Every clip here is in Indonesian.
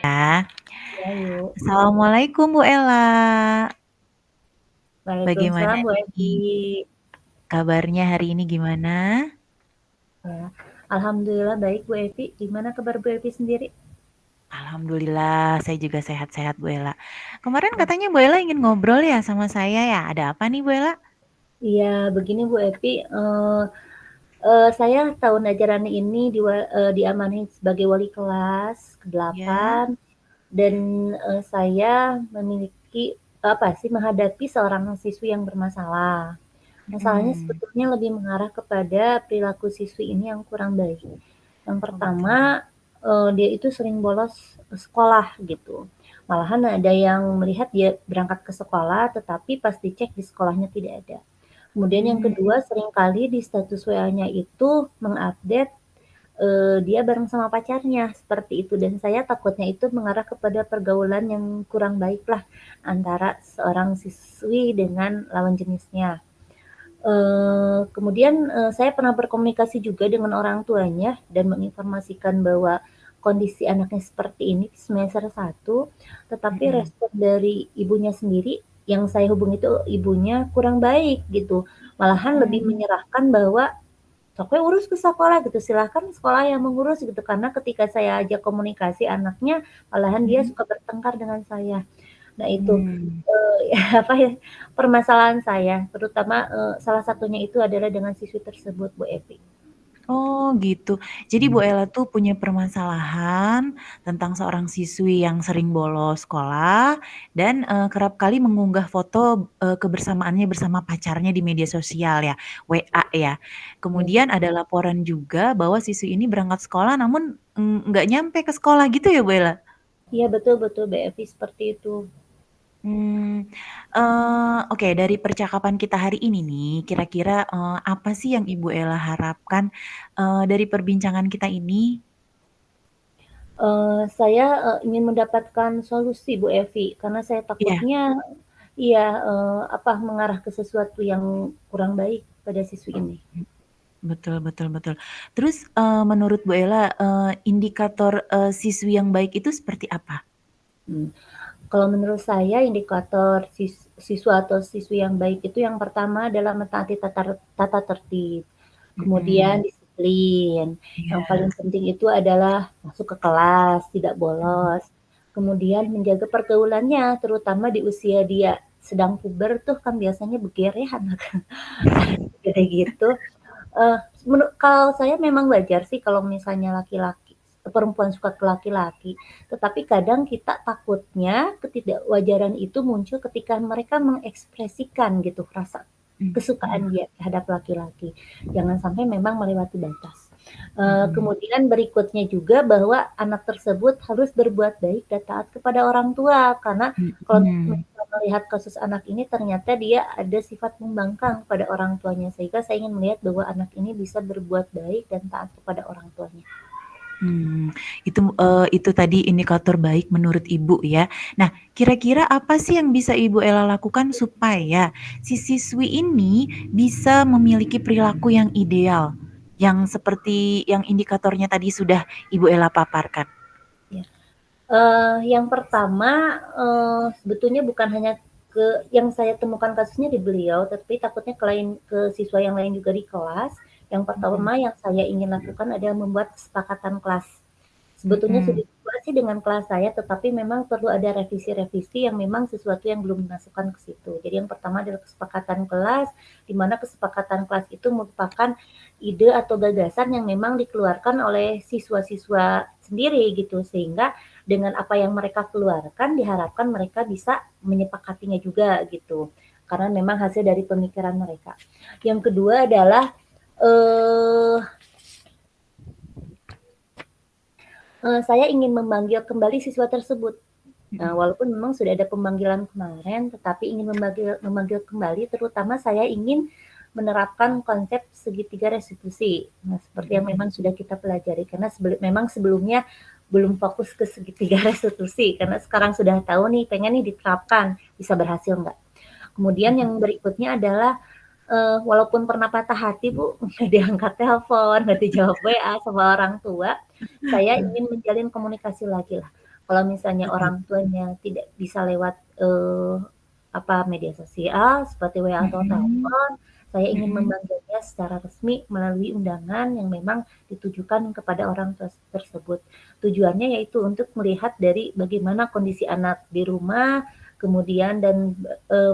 Ya. Ya, yuk. Assalamualaikum Bu Ella. Bagaimana Waalaikumsalam Bu Evi. nih kabarnya hari ini gimana? Ya. Alhamdulillah baik Bu Evi. Gimana kabar Bu Evi sendiri? Alhamdulillah, saya juga sehat-sehat Bu Ella. Kemarin Ya. katanya Bu Ella ingin ngobrol ya sama saya ya. Ada apa nih Bu Ella? Iya, begini Bu Evi. Saya tahun ajaran ini diamanahi sebagai wali kelas Ya. ke-8 dan saya memiliki menghadapi seorang siswi yang bermasalah. Masalahnya Mm-mm. sebetulnya lebih mengarah kepada perilaku siswi ini yang kurang baik. Yang Oh pertama, gitu. dia itu sering bolos sekolah gitu. Malahan ada yang melihat dia berangkat ke sekolah, tetapi pas dicek di sekolahnya tidak ada. Kemudian yang Hmm. kedua, seringkali di status WA-nya itu mengupdate dia bareng sama pacarnya seperti itu. Dan saya takutnya itu mengarah kepada pergaulan yang kurang baik lah antara seorang siswi dengan lawan jenisnya. Kemudian saya pernah berkomunikasi juga dengan orang tuanya dan menginformasikan bahwa kondisi anaknya seperti ini di semester 1, tetapi Mm-mm. respon dari ibunya sendiri yang saya hubungi itu ibunya kurang baik gitu. Malahan lebih Oh. menyerahkan bahwa sok we urus ke sekolah gitu, silahkan sekolah yang mengurus gitu. Karena ketika saya ajak komunikasi anaknya, malahan dia Mm-mm. suka bertengkar dengan saya. Nah itu, Hmm. apa ya, permasalahan saya, terutama, salah satunya itu adalah dengan siswi tersebut, Bu Evi. Oh gitu. Jadi Bu Ella tuh punya permasalahan tentang seorang siswi yang sering bolos sekolah dan kerap kali mengunggah foto kebersamaannya bersama pacarnya di media sosial ya, WA ya. Ya, Kemudian ada laporan juga bahwa siswi ini berangkat sekolah namun nggak nyampe ke sekolah gitu ya Bu Ella? iya betul betul, Bu Evi, seperti itu. Hmm, oke, dari percakapan kita hari ini nih, kira-kira apa sih yang Ibu Ella harapkan dari perbincangan kita ini? Saya, ingin mendapatkan solusi, Bu Evi, karena saya Iya. takutnya iya, mengarah ke sesuatu yang kurang baik pada siswi ini. Betul betul betul. Terus, menurut Bu Ella, indikator, siswi yang baik itu seperti apa? Mmm. Kalau menurut saya indikator siswa atau siswi yang baik itu yang pertama adalah mentaati tata tertib, kemudian Mhm. disiplin, yang Iya. paling penting itu adalah masuk ke kelas, tidak Mhm. bolos, kemudian menjaga pergaulannya terutama di usia dia sedang puber tuh kan biasanya beger ya anak kayak gitu. Eee, kalau saya memang wajar sih kalau misalnya perempuan suka ke laki-laki, tetapi kadang kita takutnya ketidakwajaran itu muncul ketika mereka mengekspresikan gitu rasa Mhm kesukaan mhm. dia terhadap laki-laki. Jangan sampai memang melewati batas. Mhm. Kemudian berikutnya juga bahwa anak tersebut harus berbuat baik dan taat kepada orang tua, karena kalau Mhm. kita melihat kasus anak ini ternyata dia ada sifat membangkang pada orang tuanya, sehingga saya ingin melihat bahwa anak ini bisa berbuat baik dan taat kepada orang tuanya. Mmm, itu tadi indikator baik menurut Ibu ya. Nah, kira-kira apa sih yang bisa Ibu Ella lakukan supaya si siswi ini bisa memiliki perilaku yang ideal, yang seperti yang indikatornya tadi sudah Ibu Ella paparkan? Ya. Yang pertama, sebetulnya bukan hanya yang saya temukan kasusnya di beliau, tapi takutnya ke siswa yang lain juga di kelas. Yang Mhm. pertama yang saya ingin lakukan adalah membuat kesepakatan kelas. Sebetulnya sudah Mhm. dibahas dengan kelas saya, tetapi memang perlu ada revisi-revisi yang memang sesuatu yang belum dimasukkan ke situ. Jadi yang pertama adalah kesepakatan kelas, di mana kesepakatan kelas itu merupakan ide atau gagasan yang memang dikeluarkan oleh siswa-siswa sendiri gitu, sehingga dengan apa yang mereka keluarkan diharapkan mereka bisa menyepakatinya juga gitu. Karena memang hasil dari pemikiran mereka. Yang kedua adalah eh, saya ingin memanggil kembali siswa tersebut. Nah, Mhm. walaupun memang sudah ada pemanggilan kemarin, tetapi ingin memanggil kembali, terutama saya ingin menerapkan konsep segitiga restitusi. Nah, seperti yang Mhm. memang sudah kita pelajari, karena memang sebelumnya belum fokus ke segitiga restitusi, karena sekarang sudah tahu nih, pengen nih diterapkan, bisa berhasil nggak. Kemudian Mhm. yang berikutnya adalah walaupun pernah patah hati Bu, nggak diangkat telepon, nggak dijawab WA sama orang tua, saya ingin menjalin komunikasi lagi lah. Kalau misalnya betul. orang tuanya tidak bisa lewat, media sosial seperti WA atau Mhm, telepon, saya ingin mhm. memanggilnya secara resmi melalui undangan yang memang ditujukan kepada orang tua tersebut. Tujuannya yaitu untuk melihat dari bagaimana kondisi anak di rumah, kemudian dan,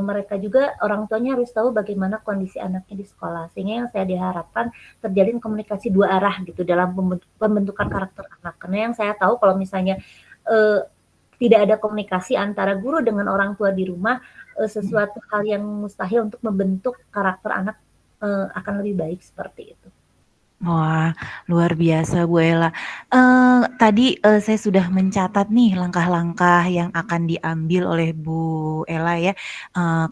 mereka juga orang tuanya harus tahu bagaimana kondisi anaknya di sekolah. Sehingga yang saya diharapkan terjalin komunikasi dua arah gitu dalam pembentukan karakter anak. Karena yang saya tahu kalau misalnya, eee, tidak ada komunikasi antara guru dengan orang tua di rumah, Mhm. sesuatu hal yang mustahil untuk membentuk karakter anak, akan lebih baik seperti itu. Wah, luar biasa Bu Ella. Tadi, saya sudah mencatat nih langkah-langkah yang akan diambil oleh Bu Ella ya.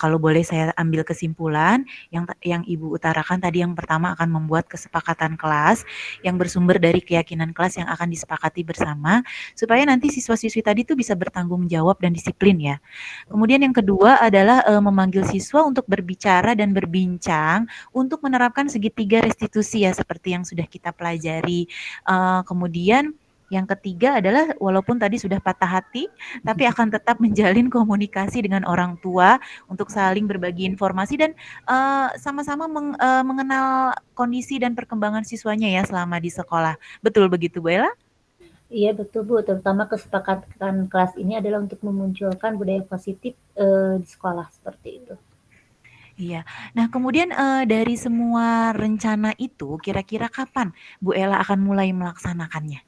Kalau boleh saya ambil kesimpulan, yang Ibu utarakan tadi yang pertama akan membuat kesepakatan kelas, yang bersumber dari keyakinan kelas yang akan disepakati bersama, supaya nanti siswa-siswi tadi tuh bisa bertanggung jawab dan disiplin ya. Kemudian yang kedua adalah, memanggil siswa untuk berbicara dan berbincang untuk menerapkan segitiga restitusi ya seperti yang sudah kita pelajari. Kemudian yang ketiga adalah walaupun tadi sudah patah hati, tapi akan tetap menjalin komunikasi dengan orang tua untuk saling berbagi informasi dan, sama-sama mengenal kondisi dan perkembangan siswanya ya selama di sekolah. Betul begitu Bu Ella? Iya betul Bu, terutama kesepakatan kelas ini adalah untuk memunculkan budaya positif, di sekolah seperti itu. Iya. Nah kemudian, dari semua rencana itu kira-kira kapan Bu Ella akan mulai melaksanakannya?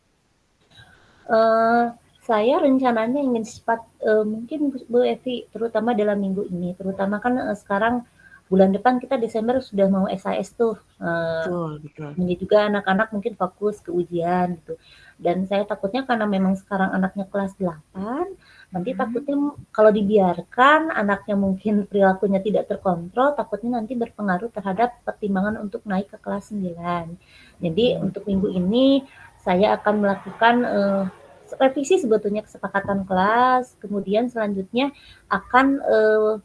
Eee, saya rencananya ingin cepat, mungkin Bu Evi, terutama dalam minggu ini, terutama kan, sekarang bulan depan kita Desember sudah mau SHS tuh, Betul betul. ini juga anak-anak mungkin fokus ke ujian gitu. Dan saya takutnya karena memang sekarang anaknya kelas 8, nanti Mhm. takutnya kalau dibiarkan anaknya mungkin perilakunya tidak terkontrol, takutnya nanti berpengaruh terhadap pertimbangan untuk naik ke kelas 9. Jadi Mmm. untuk minggu ini saya akan melakukan, revisi sebetulnya kesepakatan kelas, kemudian selanjutnya akan,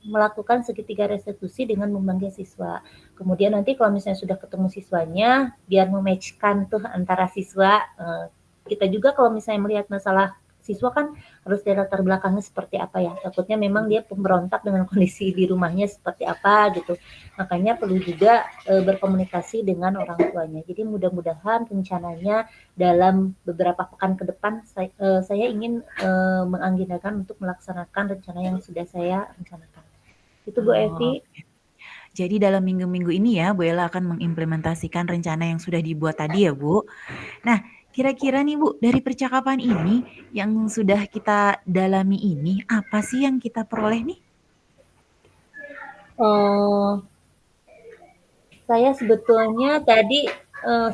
melakukan segitiga restitusi dengan memanggil siswa. Kemudian nanti kalau misalnya sudah ketemu siswanya, biar mematch-kan tuh antara siswa, kita juga kalau misalnya melihat masalah siswa kan harus dari latar belakangnya seperti apa ya, takutnya memang dia pemberontak dengan kondisi di rumahnya seperti apa gitu. Makanya perlu juga, berkomunikasi dengan orang tuanya. Jadi mudah-mudahan rencananya dalam beberapa pekan ke depan saya ingin, mengagendakan untuk melaksanakan rencana yang sudah saya rencanakan. Itu Bu Oh, Evi. oke. Jadi dalam minggu-minggu ini ya, Bu Ella akan mengimplementasikan rencana yang sudah dibuat tadi ya, Bu? Nah, kira-kira nih Bu, dari percakapan ini yang sudah kita dalami ini, apa sih yang kita peroleh nih? Oh, saya sebetulnya tadi,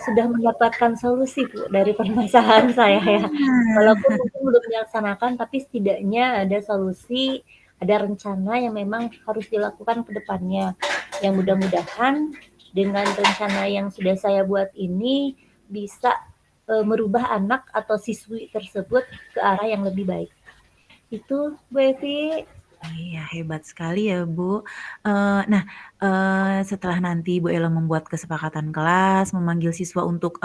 sudah mendapatkan solusi Bu dari permasalahan saya ya. Nah. Walaupun mungkin belum dilaksanakan, tapi setidaknya ada solusi, ada rencana yang memang harus dilakukan ke depannya. Yang mudah-mudahan dengan rencana yang sudah saya buat ini bisa, merubah anak atau siswi tersebut ke arah yang lebih baik. Itu Bu Evi. Iya, hebat sekali ya, Bu. Nah, setelah nanti Bu Ella membuat kesepakatan kelas, memanggil siswa untuk,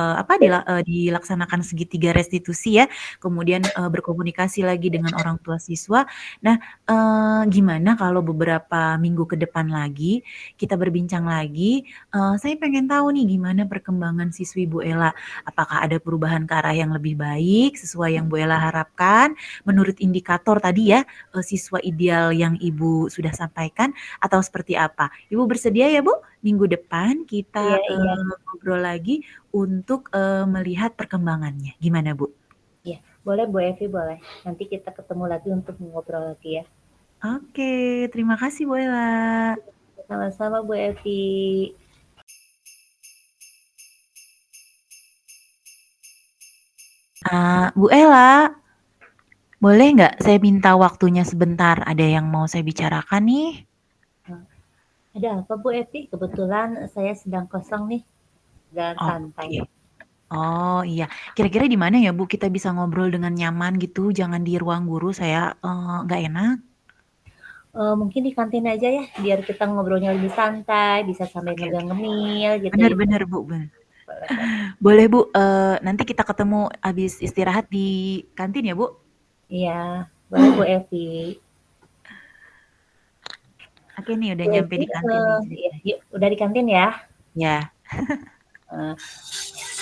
dilaksanakan segitiga restitusi ya, kemudian, berkomunikasi lagi dengan orang tua siswa. Nah, gimana kalau beberapa minggu ke depan lagi, kita berbincang lagi, saya pengen tahu nih gimana perkembangan siswi Bu Ella. Apakah ada perubahan ke arah yang lebih baik, sesuai yang Bu Ella harapkan, menurut indikator tadi ya, siswa ideal yang Ibu sudah sampaikan atau seperti apa? Ibu bersedia ya Bu, minggu depan Iya kita, iya ngobrol lagi untuk, melihat perkembangannya. Gimana Bu? iya. Boleh Bu Evi, boleh. Nanti kita ketemu lagi untuk ngobrol lagi ya. Oke, terima kasih Bu Ella. Sama-sama Bu Evi. Bu Ella, boleh nggak saya minta waktunya sebentar? Ada yang mau saya bicarakan nih. Ada apa Bu Evi? Kebetulan saya sedang kosong nih dan santai. Oke. Oh iya, kira-kira di mana ya Bu kita bisa ngobrol dengan nyaman gitu, jangan di ruang guru saya, nggak enak. Mungkin di kantin aja ya, biar kita ngobrolnya lebih santai, bisa sambil Oke oke. ngemil-ngemil gitu Bener ya. bener Bu, bener. Boleh boleh. Boleh Bu, nanti kita ketemu habis istirahat di kantin ya Bu? Iya, boleh Bu Evi. Oke nih udah Bu nyampe Evi, di kantin nih iya, ceritanya. yuk, udah di kantin ya? Ya, Eee,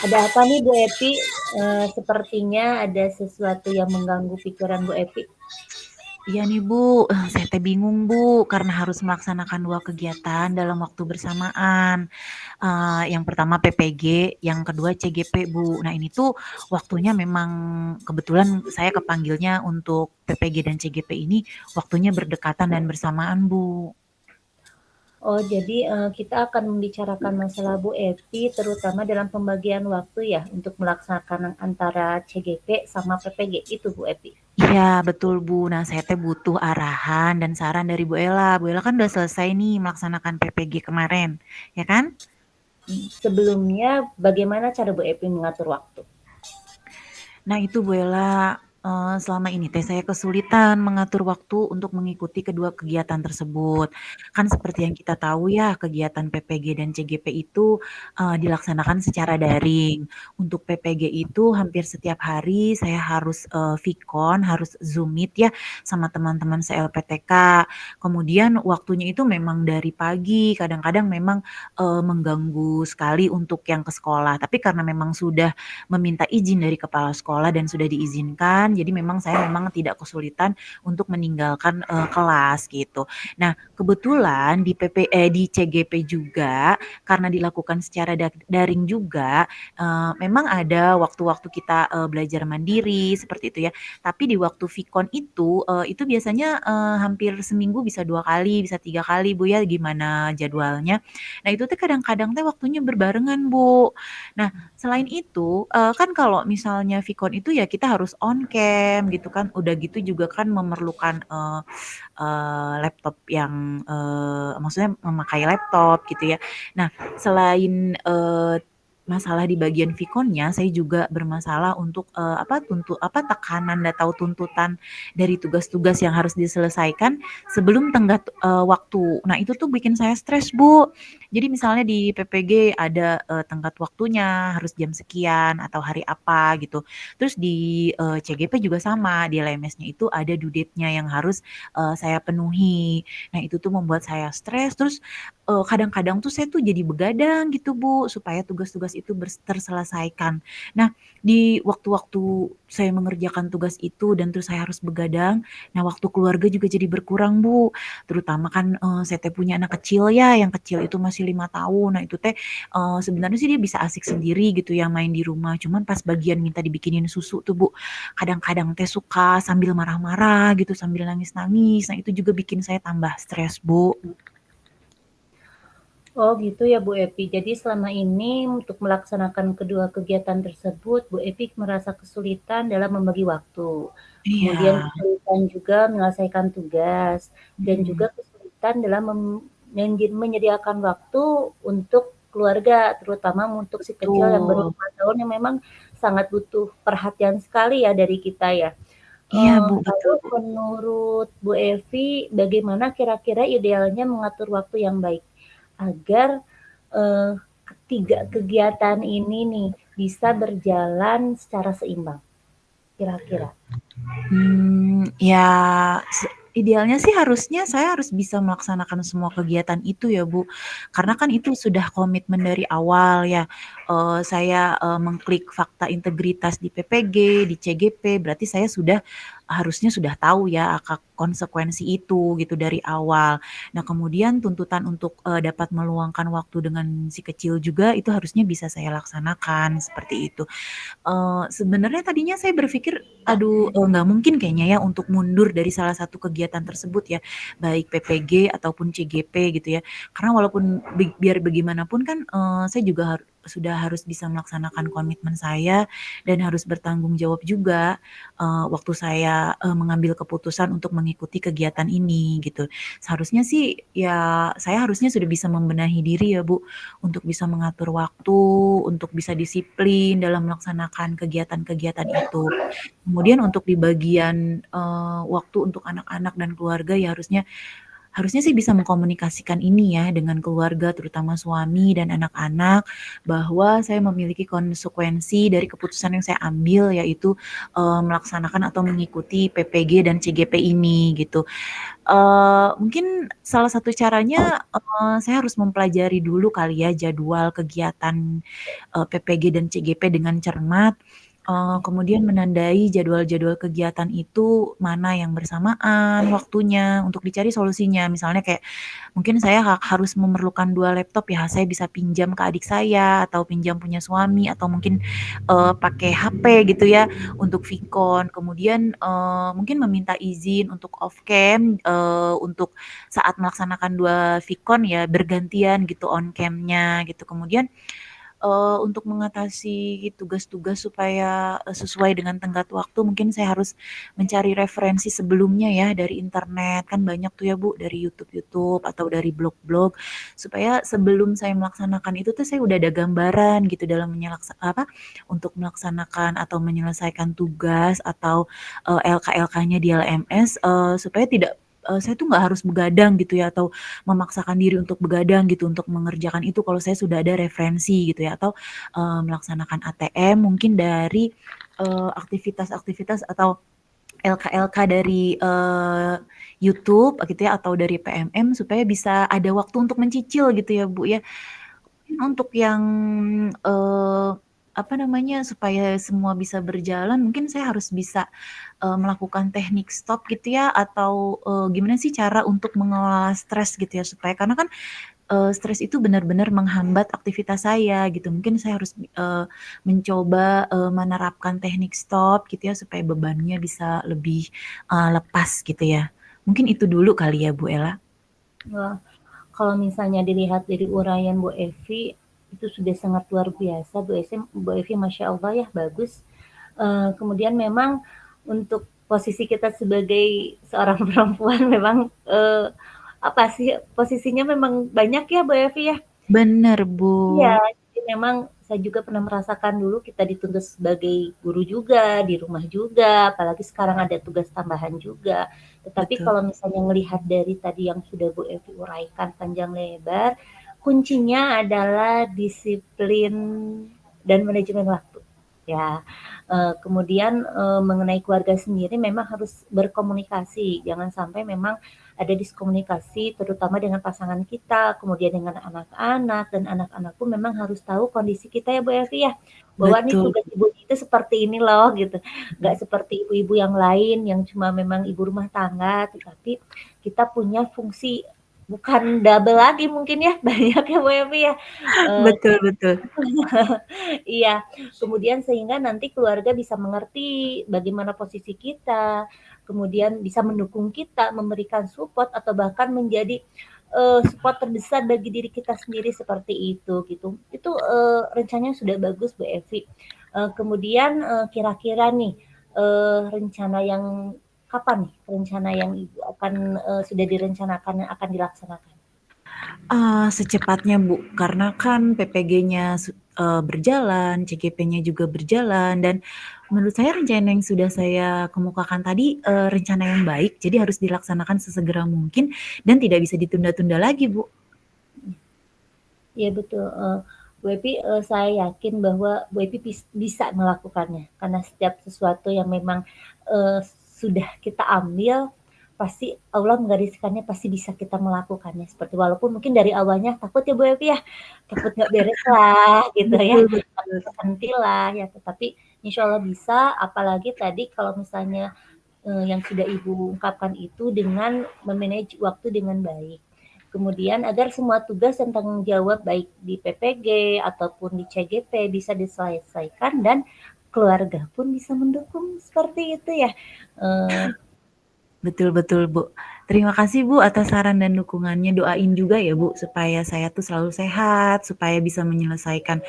ada apa nih Bu Evi? Sepertinya ada sesuatu yang mengganggu pikiran Bu Evi. iya nih Bu, saya teh bingung Bu, karena harus melaksanakan 2 kegiatan dalam waktu bersamaan. Yang pertama PPG, yang kedua CGP Bu. Nah ini tuh waktunya memang kebetulan saya kepanggilnya untuk PPG dan CGP ini waktunya berdekatan dan bersamaan Bu. Oh, jadi, kita akan membicarakan masalah Bu Evi terutama dalam pembagian waktu ya untuk melaksanakan antara CGP sama PPG itu Bu Evi? Iya betul Bu. Nah saya teh butuh arahan dan saran dari Bu Ella. Bu Ella kan udah selesai nih melaksanakan PPG kemarin, ya kan? Sebelumnya bagaimana cara Bu Evi mengatur waktu? Nah itu Bu Ella, selama ini teh saya kesulitan mengatur waktu untuk mengikuti kedua kegiatan tersebut. Kan seperti yang kita tahu ya kegiatan PPG dan CGP itu, dilaksanakan secara daring. Untuk PPG itu hampir setiap hari saya harus, vkon, harus Zoom Meet ya sama teman-teman se-LPTK. Kemudian waktunya itu memang dari pagi, kadang-kadang memang, mengganggu sekali untuk yang ke sekolah. Tapi karena memang sudah meminta izin dari kepala sekolah dan sudah diizinkan. Jadi memang saya memang tidak kesulitan untuk meninggalkan, kelas gitu. Nah, kebetulan di CGP juga karena dilakukan secara daring juga, memang ada waktu-waktu kita, belajar mandiri seperti itu ya. Tapi di waktu vkon itu biasanya, hampir seminggu bisa 2 kali, bisa 3 kali Bu ya, gimana jadwalnya. Nah itu tuh kadang-kadang teh waktunya berbarengan Bu. Nah selain itu, kan kalau misalnya vkon itu ya kita harus on cam gitu kan, udah gitu juga kan memerlukan, laptop yang, maksudnya memakai laptop gitu ya. Nah, selain, masalah di bagian vkonnya, saya juga bermasalah untuk, tekanan atau tuntutan dari tugas-tugas yang harus diselesaikan sebelum tenggat waktu. Nah, itu tuh bikin saya stres, Bu. Jadi misalnya di PPG ada, tenggat waktunya, harus jam sekian atau hari apa gitu. Terus di, CGP juga sama, di LMS-nya itu ada due date-nya yang harus, saya penuhi. Nah, itu tuh membuat saya stres, terus, kadang-kadang tuh saya tuh jadi begadang gitu, Bu, supaya tugas-tugas itu terselesaikan. Nah, di waktu-waktu saya mengerjakan tugas itu dan terus saya harus begadang, nah waktu keluarga juga jadi berkurang, Bu. Terutama kan, saya teh punya anak kecil ya, yang kecil itu masih 5 tahun. Nah, itu teh, sebenarnya sih dia bisa asik sendiri gitu ya main di rumah, cuman pas bagian minta dibikinin susu tuh, Bu, kadang-kadang teh suka sambil marah-marah gitu, sambil nangis-nangis. Nah, itu juga bikin saya tambah stres, Bu. Oh gitu ya Bu Evi. Jadi selama ini untuk melaksanakan kedua kegiatan tersebut, Bu Evi merasa kesulitan dalam membagi waktu. Kemudian Iya, kesulitan juga menyelesaikan tugas dan juga mhm, kesulitan dalam menyediakan waktu untuk keluarga, terutama untuk si kecil yang baru betul. 5 tahun yang memang sangat butuh perhatian sekali ya dari kita ya. Iya, Bu, Lalu betul, Bu. menurut Bu Evi, bagaimana kira-kira idealnya mengatur waktu yang baik agar eh, ketiga kegiatan ini nih bisa berjalan secara seimbang, kira-kira? Ya idealnya sih harusnya saya harus bisa melaksanakan semua kegiatan itu ya, Bu. Karena kan itu sudah komitmen dari awal ya, saya, mengklik fakta integritas di PPG, di CGP, berarti saya harusnya sudah tahu ya konsekuensi itu gitu dari awal. Nah kemudian tuntutan untuk, dapat meluangkan waktu dengan si kecil juga itu harusnya bisa saya laksanakan, seperti itu. Sebenarnya tadinya saya berpikir, aduh, nggak mungkin kayaknya ya untuk mundur dari salah satu kegiatan tersebut ya, baik PPG ataupun CGP gitu ya. Karena walaupun biar bagaimanapun kan, saya juga sudah harus bisa melaksanakan komitmen saya dan harus bertanggung jawab juga, waktu saya, mengambil keputusan untuk mengikuti kegiatan ini gitu. Seharusnya sih ya saya harusnya sudah bisa membenahi diri ya, Bu, untuk bisa mengatur waktu, untuk bisa disiplin dalam melaksanakan kegiatan-kegiatan itu. Kemudian untuk di bagian, waktu untuk anak-anak dan keluarga ya harusnya harusnya sih bisa mengkomunikasikan ini ya dengan keluarga, terutama suami dan anak-anak, bahwa saya memiliki konsekuensi dari keputusan yang saya ambil, yaitu melaksanakan atau mengikuti PPG dan CGP ini gitu. Mungkin salah satu caranya saya harus mempelajari dulu kali ya jadwal kegiatan PPG dan CGP dengan cermat. Kemudian menandai jadwal-jadwal kegiatan itu mana yang bersamaan waktunya untuk dicari solusinya. Misalnya kayak mungkin saya harus memerlukan 2 laptop ya, saya bisa pinjam ke adik saya atau pinjam punya suami atau mungkin pakai HP gitu ya untuk Vcon. Kemudian mungkin meminta izin untuk off cam untuk saat melaksanakan 2 Vcon ya bergantian gitu on cam-nya gitu. Kemudian untuk mengatasi tugas-tugas supaya sesuai dengan tenggat waktu mungkin saya harus mencari referensi sebelumnya ya dari internet, kan banyak tuh ya Bu dari YouTube-YouTube atau dari blog-blog, supaya sebelum saya melaksanakan itu tuh saya udah ada gambaran gitu dalam untuk melaksanakan atau menyelesaikan tugas atau LK-LK-nya di LMS, supaya tidak saya tuh nggak harus begadang gitu ya atau memaksakan diri untuk begadang gitu untuk mengerjakan itu kalau saya sudah ada referensi gitu ya atau melaksanakan ATM mungkin dari aktivitas-aktivitas atau LK-LK dari YouTube gitu ya atau dari PMM supaya bisa ada waktu untuk mencicil gitu ya Bu ya. Untuk yang supaya semua bisa berjalan mungkin saya harus bisa melakukan teknik stop gitu ya atau gimana sih cara untuk mengelola stres gitu ya supaya karena kan stres itu benar-benar menghambat aktivitas saya gitu. Mungkin saya harus mencoba menerapkan teknik stop gitu ya supaya bebannya bisa lebih lepas gitu ya. Mungkin itu dulu kali ya Bu Ella. Wah, kalau misalnya dilihat dari uraian Bu Evi, itu sudah sangat luar biasa Bu Evi, Masya Allah ya, bagus. Kemudian memang untuk posisi kita sebagai seorang perempuan memang posisinya memang banyak ya Bu Evi ya. Bener Bu. Iya, jadi memang saya juga pernah merasakan dulu kita dituntut sebagai guru juga, di rumah juga, apalagi sekarang ada tugas tambahan juga. Tetapi Betul. kalau misalnya melihat dari tadi yang sudah Bu Evi uraikan panjang lebar, kuncinya adalah disiplin dan manajemen waktu. Ya, kemudian mengenai keluarga sendiri memang harus berkomunikasi, jangan sampai memang ada diskomunikasi terutama dengan pasangan kita, kemudian dengan anak-anak, dan anak-anak pun memang harus tahu kondisi kita ya Bu Evi ya, bahwa nih Betul. tugas ibu itu seperti ini loh gitu, nggak Mhm. seperti ibu-ibu yang lain yang cuma memang ibu rumah tangga, tetapi kita punya fungsi bukan double lagi mungkin ya, banyak ya Bu Evi ya. Betul betul. Iya, kemudian sehingga nanti keluarga bisa mengerti bagaimana posisi kita, kemudian bisa mendukung kita, memberikan support atau bahkan menjadi support terbesar bagi diri kita sendiri seperti itu gitu. Itu rencananya sudah bagus Bu Evi. Kemudian kira-kira nih rencana yang kapan nih rencana yang Ibu akan sudah direncanakan yang akan dilaksanakan? Secepatnya Bu, karena kan PPG-nya berjalan, CGP-nya juga berjalan, dan menurut saya rencana yang sudah saya kemukakan tadi rencana yang baik, jadi harus dilaksanakan sesegera mungkin dan tidak bisa ditunda-tunda lagi Bu. Iya betul, Bu Epi, saya yakin bahwa Bu Epi bisa melakukannya, karena setiap sesuatu yang memang sudah kita ambil, pasti Allah menggariskannya pasti bisa kita melakukannya. Seperti walaupun mungkin dari awalnya takut ya Bu Epi ya, takut nggak beres lah gitu ya, Betul takut betul. terhenti lah ya, tetapi insya Allah bisa, apalagi tadi kalau misalnya yang sudah Ibu ungkapkan itu dengan memanage waktu dengan baik. Kemudian agar semua tugas dan tanggung jawab baik di PPG ataupun di CGP bisa diselesaikan dan keluarga pun bisa mendukung seperti itu ya. Eh, Betul betul Bu. Terima kasih Bu atas saran dan dukungannya. Doain juga ya Bu supaya saya tuh selalu sehat, supaya bisa menyelesaikan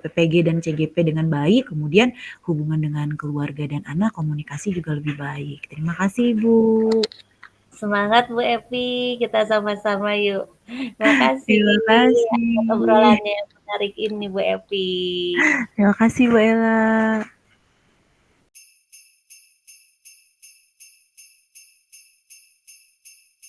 PPG dan CGP dengan baik, kemudian hubungan dengan keluarga dan anak komunikasi juga lebih baik. Terima kasih Bu. Semangat Bu Evi, kita sama-sama yuk. Terima kasih Terima atas kasih. obrolannya yang menarik ini Bu Evi. Terima kasih Bu Ella.